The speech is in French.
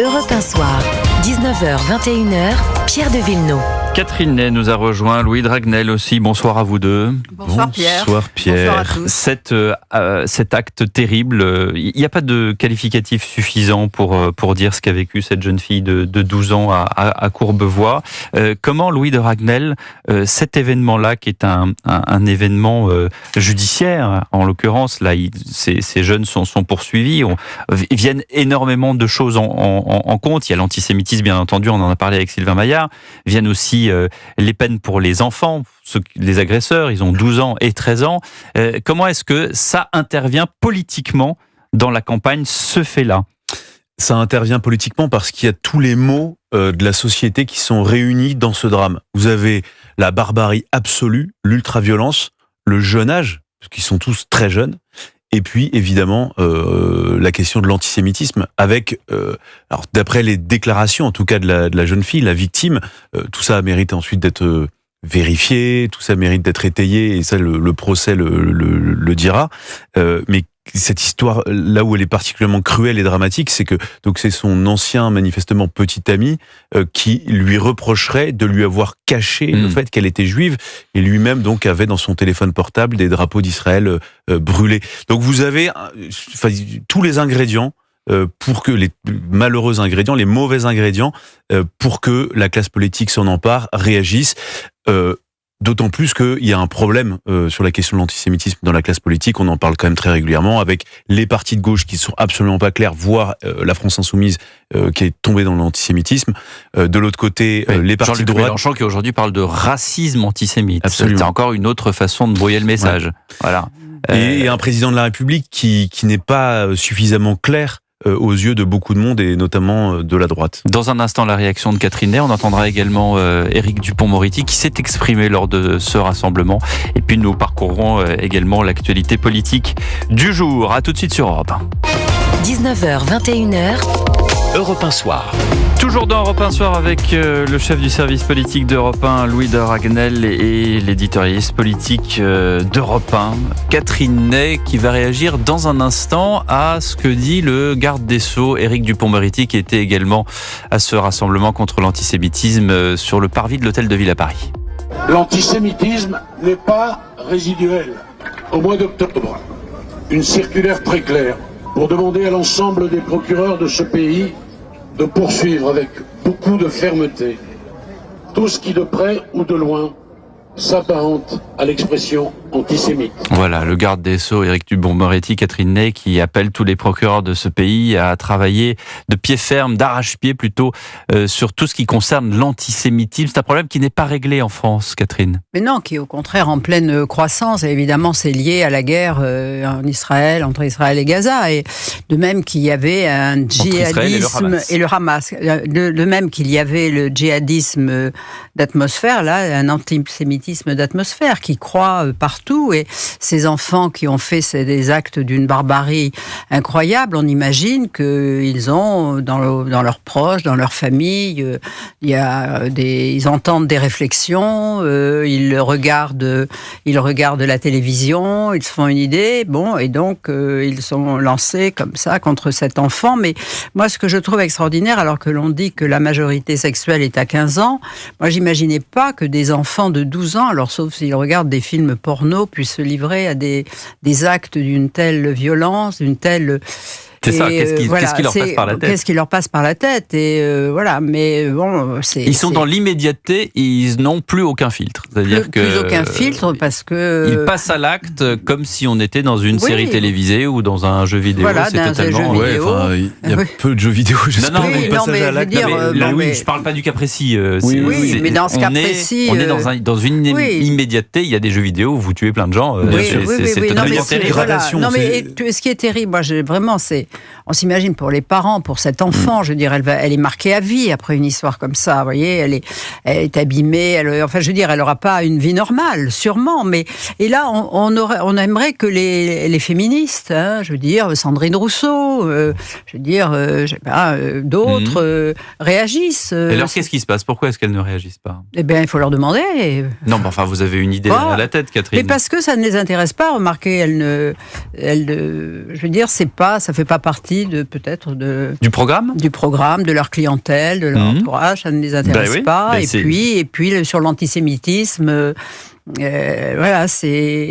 Europe 1 Soir, 19h-21h, Pierre de Villeneuve. Catherine Ney nous a rejoint, Louis Dragnel aussi. Bonsoir à vous deux. Bonsoir Pierre. Bonsoir Pierre. Bonsoir à tous. Cet acte terrible, il n'y a pas de qualificatif suffisant pour dire ce qu'a vécu cette jeune fille de 12 ans à Courbevoie. Comment, Louis Dragnel, cet événement-là, qui est un événement judiciaire, en l'occurrence, là, ces jeunes sont poursuivis, viennent énormément de choses en compte. Il y a l'antisémitisme, bien entendu, on en a parlé avec Sylvain Maillard. Viennent aussi les peines pour les enfants, les agresseurs, ils ont 12 ans et 13 ans. Comment est-ce que ça intervient politiquement dans la campagne, ce fait-là ? Ça intervient politiquement parce qu'il y a tous les maux de la société qui sont réunis dans ce drame. Vous avez la barbarie absolue, l'ultraviolence, le jeune âge, parce qu'ils sont tous très jeunes, et puis évidemment la question de l'antisémitisme, avec, alors d'après les déclarations en tout cas de la jeune fille, la victime, tout ça mérite ensuite d'être vérifié, tout ça mérite d'être étayé, et ça le procès le dira, mais cette histoire, là où elle est particulièrement cruelle et dramatique, c'est que donc c'est son ancien, manifestement petit ami, qui lui reprocherait de lui avoir caché le fait qu'elle était juive, et lui-même donc avait dans son téléphone portable des drapeaux d'Israël brûlés. Donc vous avez tous les ingrédients pour que les malheureux ingrédients, les mauvais ingrédients, pour que la classe politique s'en empare, réagisse. D'autant plus qu'il y a un problème sur la question de l'antisémitisme dans la classe politique. On en parle quand même très régulièrement, avec les partis de gauche qui sont absolument pas clairs, voire la France Insoumise qui est tombée dans l'antisémitisme. De l'autre côté, les partis de droite... Mélenchon qui aujourd'hui parle de racisme antisémite. Absolument. C'est encore une autre façon de brouiller le message. Ouais. Voilà. Et un président de la République qui n'est pas suffisamment clair aux yeux de beaucoup de monde, et notamment de la droite. Dans un instant, la réaction de Catherine Ney. On entendra également Éric Dupond-Moretti qui s'est exprimé lors de ce rassemblement. Et puis nous parcourrons également l'actualité politique du jour. À tout de suite sur Europe 1. 19h, 21h, Europe 1 Soir. Toujours dans Europe 1 Soir avec le chef du service politique d'Europe 1, Louis Dragnel, et l'éditorialiste politique d'Europe 1, Catherine Ney, qui va réagir dans un instant à ce que dit le garde des Sceaux, Éric Dupond-Moretti, qui était également à ce rassemblement contre l'antisémitisme sur le parvis de l'Hôtel de Ville à Paris. L'antisémitisme n'est pas résiduel. Au mois d'octobre, une circulaire très claire pour demander à l'ensemble des procureurs de ce pays de poursuivre avec beaucoup de fermeté tout ce qui de près ou de loin s'apparente à l'expression antisémite. Voilà, le garde des Sceaux, Éric Dupond-Moretti, Catherine Ney, qui appelle tous les procureurs de ce pays à travailler de pied ferme, d'arrache-pied plutôt, sur tout ce qui concerne l'antisémitisme. C'est un problème qui n'est pas réglé en France, Catherine. Mais non, qui est au contraire en pleine croissance. Et évidemment, c'est lié à la guerre en Israël, entre Israël et Gaza. Et de même qu'il y avait un djihadisme et le Hamas. De même qu'il y avait le djihadisme d'atmosphère, là, un antisémitisme d'atmosphère qui croît partout, et ces enfants qui ont fait des actes d'une barbarie incroyable, on imagine qu'ils ont dans leurs proches, dans leur famille, ils entendent des réflexions, ils regardent la télévision, ils se font une idée, et donc ils sont lancés comme ça contre cet enfant. Mais moi, ce que je trouve extraordinaire, alors que l'on dit que la majorité sexuelle est à 15 ans, moi j'imaginais pas que des enfants de 12 ans, alors sauf s'ils regardent des films porno, puissent se livrer à des actes d'une telle violence, d'une telle... C'est ça, qu'est-ce qui leur passe par la tête ? Qu'est-ce qui leur passe par la tête ? Et voilà, mais bon, ils sont dans l'immédiateté, ils n'ont plus aucun filtre. C'est-à-dire plus aucun filtre parce que... Ils passent à l'acte comme si on était dans une série télévisée ou dans un jeu vidéo. Voilà, c'est totalement... il y a peu de jeux vidéo, j'espère. Non, mais passage à l'acte. Oui, je parle pas du cas précis. Oui, mais dans ce cas précis... On est dans une immédiateté, il y a des jeux vidéo où vous tuez plein de gens. C'est totalement terrible. Non, mais ce qui est terrible, moi, vraiment, c'est... On s'imagine pour les parents, pour cet enfant, je veux dire, elle est marquée à vie après une histoire comme ça, vous voyez, elle est abîmée, elle n'aura pas une vie normale, sûrement, mais, et là, on aimerait que les féministes, je veux dire, Sandrine Rousseau, d'autres, réagissent. Et alors, qu'est-ce qui se passe ? Pourquoi est-ce qu'elles ne réagissent pas ? Eh bien, il faut leur demander. Non, mais enfin, vous avez une idée à la tête, Catherine. Mais parce que ça ne les intéresse pas, remarquez, je veux dire, ça fait pas partie du programme, de leur clientèle, de leur entourage. Ça ne les intéresse pas. Et puis sur l'antisémitisme, voilà, c'est